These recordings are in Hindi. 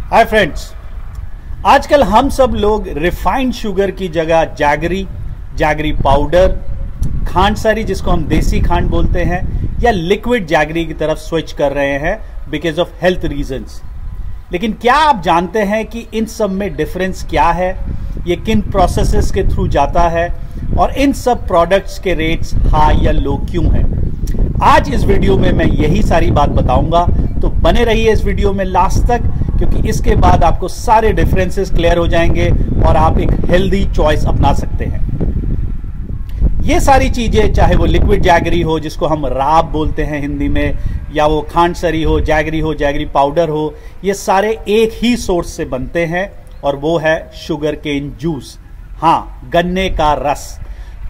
हाय फ्रेंड्स, आजकल हम सब लोग रिफाइंड शुगर की जगह जैगरी, जैगरी पाउडर, खांड सारी जिसको हम देसी खांड बोलते हैं, या लिक्विड जैगरी की तरफ स्विच कर रहे हैं बिकॉज ऑफ हेल्थ रीजंस। लेकिन क्या आप जानते हैं कि इन सब में डिफरेंस क्या है, ये किन प्रोसेसेस के थ्रू जाता है और इन सब प्रोडक्ट्स के रेट्स हाई या लो क्यों हैं? आज इस वीडियो में मैं यही सारी बात बताऊंगा, तो बने रहिए इस वीडियो में लास्ट तक, क्योंकि इसके बाद आपको सारे डिफरेंसेस क्लियर हो जाएंगे और आप एक हेल्दी चॉइस अपना सकते हैं। ये सारी चीजें, चाहे वो लिक्विड जैगरी हो जिसको हम राब बोलते हैं हिंदी में, या वो खांड सरी हो, जैगरी पाउडर हो, ये सारे एक ही सोर्स से बनते हैं और वो है शुगर केन जूस। हाँ, गन्ने का रस।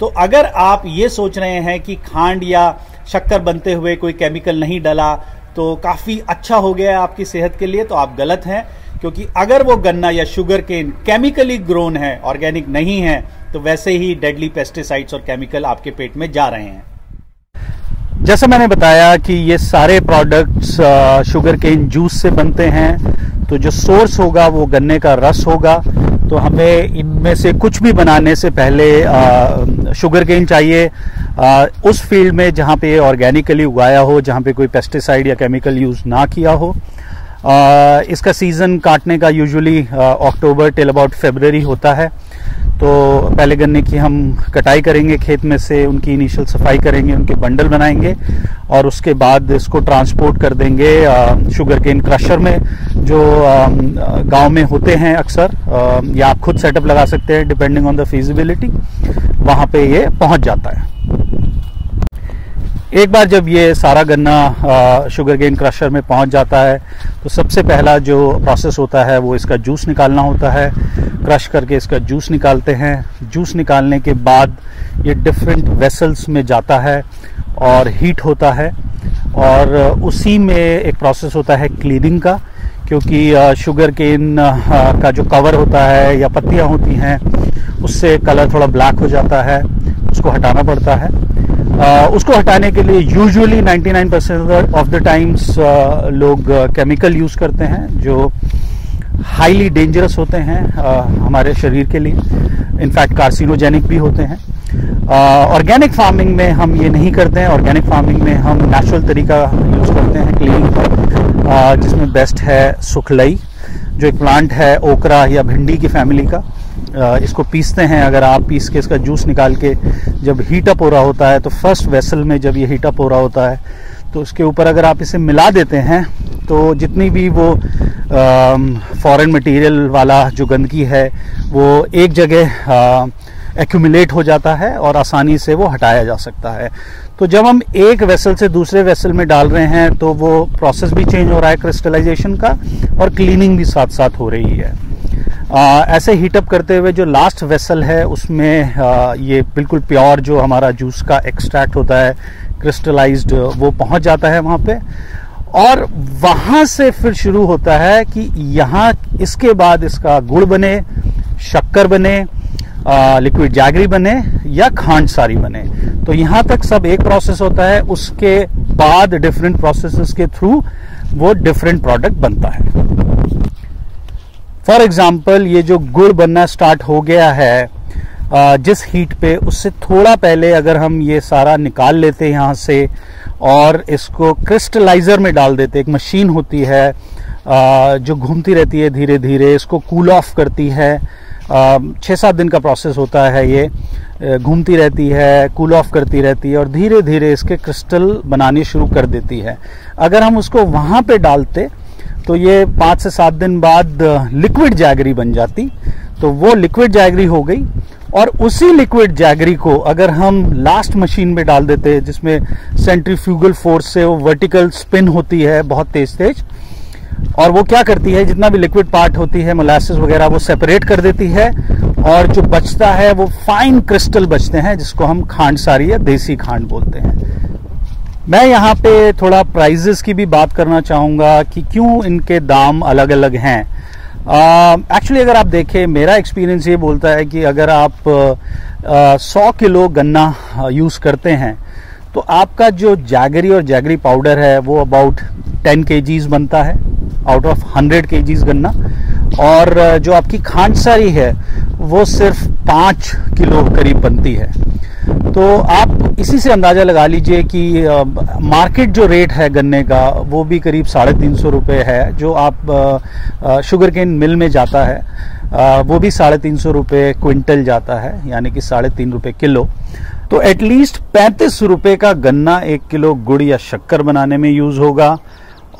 तो अगर आप ये सोच रहे हैं कि खांड या शक्कर बनते हुए कोई केमिकल नहीं डला तो काफी अच्छा हो गया है आपकी सेहत के लिए, तो आप गलत हैं। क्योंकि अगर वो गन्ना या शुगर केन केमिकली ग्रोन है, ऑर्गेनिक नहीं है, तो वैसे ही डेडली पेस्टिसाइड्स और केमिकल आपके पेट में जा रहे हैं। जैसे मैंने बताया कि ये सारे प्रोडक्ट्स शुगर केन जूस से बनते हैं, तो जो सोर्स होगा वो गन्ने का रस होगा। तो हमें इनमें से कुछ भी बनाने से पहले शुगर केन चाहिए उस फील्ड में जहाँ पे ये ऑर्गेनिकली उगाया हो, जहाँ पे कोई पेस्टिसाइड या केमिकल यूज ना किया हो। इसका सीजन काटने का यूजुअली अक्टूबर टिल अबाउट फरवरी होता है। तो पहले गन्ने की हम कटाई करेंगे खेत में से, उनकी इनिशियल सफाई करेंगे, उनके बंडल बनाएंगे और उसके बाद इसको ट्रांसपोर्ट कर देंगे शुगर केन क्रशर में, जो गांव में होते हैं अक्सर, या आप खुद सेटअप लगा सकते हैं डिपेंडिंग ऑन द फिजिबिलिटी। वहां पे ये पहुंच जाता है। एक बार जब ये सारा गन्ना शुगर केन क्रशर में पहुंच जाता है तो सबसे पहला जो प्रोसेस होता है वो इसका जूस निकालना होता है। क्रश करके इसका जूस निकालते हैं। जूस निकालने के बाद ये डिफरेंट वेसल्स में जाता है और हीट होता है, और उसी में एक प्रोसेस होता है क्लीनिंग का, क्योंकि शुगर केन का जो कवर होता है या पत्तियां होती हैं उससे कलर थोड़ा ब्लैक हो जाता है, उसको हटाना पड़ता है। उसको हटाने के लिए यूजुअली 99% ऑफ द टाइम्स लोग केमिकल यूज करते हैं जो हाईली डेंजरस होते हैं हमारे शरीर के लिए, इनफैक्ट कार्सिनोजेनिक भी होते हैं। ऑर्गेनिक फार्मिंग में हम ये नहीं करते हैं। ऑर्गेनिक फार्मिंग में हम नेचुरल तरीका यूज करते हैं क्लीनिंग का, जिसमें बेस्ट है सुखलई, जो एक प्लांट है ओकरा या भिंडी की फैमिली का। इसको पीसते हैं। अगर आप पीस के इसका जूस निकाल के जब हीट अप हो रहा होता है, तो फर्स्ट वेसल में जब ये हीट अप हो रहा होता है तो उसके ऊपर अगर आप इसे मिला देते हैं तो जितनी भी वो फॉरेन मटेरियल वाला जो गंदगी है वो एक जगह एक्यूमुलेट हो जाता है और आसानी से वो हटाया जा सकता है। तो जब हम एक वेसल से दूसरे वेसल में डाल रहे हैं तो वो प्रोसेस भी चेंज हो रहा है क्रिस्टलाइजेशन का, और क्लीनिंग भी साथ साथ हो रही है। ऐसे हीटअप करते हुए जो लास्ट वेसल है उसमें ये बिल्कुल प्योर जो हमारा जूस का एक्सट्रैक्ट होता है क्रिस्टलाइज्ड, वो पहुंच जाता है वहां पे, और वहां से फिर शुरू होता है कि यहाँ इसके बाद इसका गुड़ बने, शक्कर बने, लिक्विड जैगरी बने या खांड सारी बने। तो यहाँ तक सब एक प्रोसेस होता है। उसके बाद डिफरेंट प्रोसेसेस के थ्रू वो डिफरेंट प्रोडक्ट बनता है। फॉर एग्जाम्पल, ये जो गुड़ बनना स्टार्ट हो गया है जिस हीट पे, उससे थोड़ा पहले अगर हम ये सारा निकाल लेते यहाँ से और इसको क्रिस्टलाइजर में डाल देते, एक मशीन होती है जो घूमती रहती है धीरे धीरे, इसको कूल ऑफ करती है। 6-7 दिन का प्रोसेस होता है, ये घूमती रहती है, कूल ऑफ करती रहती है और धीरे धीरे इसके क्रिस्टल बनाने शुरू कर देती है। अगर हम उसको वहां पे डालते तो ये 5 से 7 दिन बाद लिक्विड जैगरी बन जाती। तो वो लिक्विड जैगरी हो गई, और उसी लिक्विड जैगरी को अगर हम लास्ट मशीन में डाल देते, जिसमें सेंट्रीफ्यूगल फोर्स से वो वर्टिकल स्पिन होती है बहुत तेज तेज, और वो क्या करती है, जितना भी लिक्विड पार्ट होती है मोलासेस वगैरह वो सेपरेट कर देती है, और जो बचता है वो फाइन क्रिस्टल बचते हैं, जिसको हम खांड सारी या देसी खांड बोलते हैं। मैं यहाँ पे थोड़ा प्राइजेस की भी बात करना चाहूंगा कि क्यों इनके दाम अलग अलग हैं। एक्चुअली अगर आप देखें, मेरा एक्सपीरियंस ये बोलता है कि अगर आप 100 किलो गन्ना यूज करते हैं तो आपका जो जैगरी और जैगरी पाउडर है वो अबाउट 10 kgs बनता है। आउट ऑफ 100 kgs गन्ना, और जो आपकी खांडसारी है वो सिर्फ 5 किलो करीब बनती है। तो आप इसी से अंदाज़ा लगा लीजिए कि मार्केट जो रेट है गन्ने का वो भी करीब 350 रुपये है। जो आप शुगर केन मिल में जाता है वो भी 350 रुपये क्विंटल जाता है, यानी कि 3.5 रुपये किलो। तो एटलीस्ट 35 रुपये का गन्ना 1 किलो गुड़ या शक्कर बनाने में यूज़ होगा,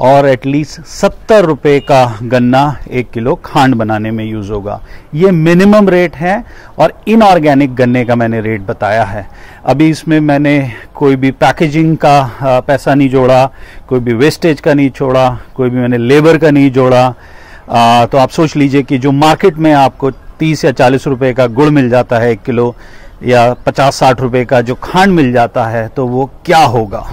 और एटलीस्ट 70 रुपये का गन्ना 1 किलो खांड बनाने में यूज़ होगा। ये मिनिमम रेट है, और इनऑर्गेनिक गन्ने का मैंने रेट बताया है। अभी इसमें मैंने कोई भी पैकेजिंग का पैसा नहीं जोड़ा, कोई भी वेस्टेज का नहीं छोड़ा, कोई भी मैंने लेबर का नहीं जोड़ा। तो आप सोच लीजिए कि जो मार्केट में आपको 30 या 40 रुपये का गुड़ मिल जाता है 1 किलो, या 50-60 रुपये का जो खांड मिल जाता है, तो वो क्या होगा।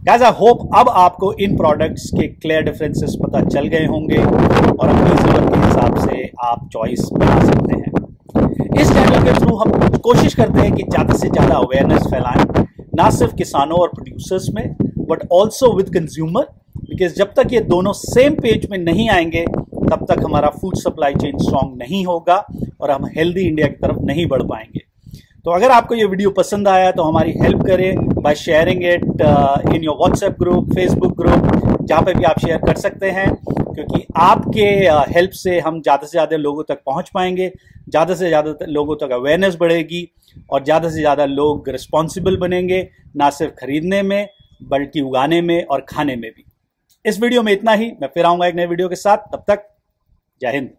Guys, I hope अब आपको इन प्रोडक्ट्स के क्लियर डिफरेंसेस पता चल गए होंगे, और अपनी ज़रूरत के हिसाब से आप चॉइस बना सकते हैं। इस चैनल के थ्रू हम कोशिश करते हैं कि ज़्यादा से ज़्यादा अवेयरनेस फैलाएं, ना सिर्फ किसानों और प्रोड्यूसर्स में, but also with consumer. Because जब तक ये दोनों सेम पेज में नहीं आएंगे, तब तक हमारा फूड सप्लाई चेन स्ट्रॉन्ग नहीं होगा और हम हेल्दी इंडिया की तरफ नहीं बढ़ पाएंगे। तो अगर आपको ये वीडियो पसंद आया तो हमारी हेल्प करें by sharing it in your WhatsApp group, Facebook group, जहाँ पे भी आप शेयर कर सकते हैं, क्योंकि आपके हेल्प से हम ज़्यादा से ज़्यादा लोगों तक पहुँच पाएंगे, ज़्यादा से ज़्यादा लोगों तक अवेयरनेस बढ़ेगी, और ज़्यादा से ज़्यादा लोग रिस्पॉन्सिबल बनेंगे, ना सिर्फ खरीदने में बल्कि उगाने में और खाने में भी। इस वीडियो में इतना ही। मैं फिर आऊँगा एक नए वीडियो के साथ। तब तक जय हिंद।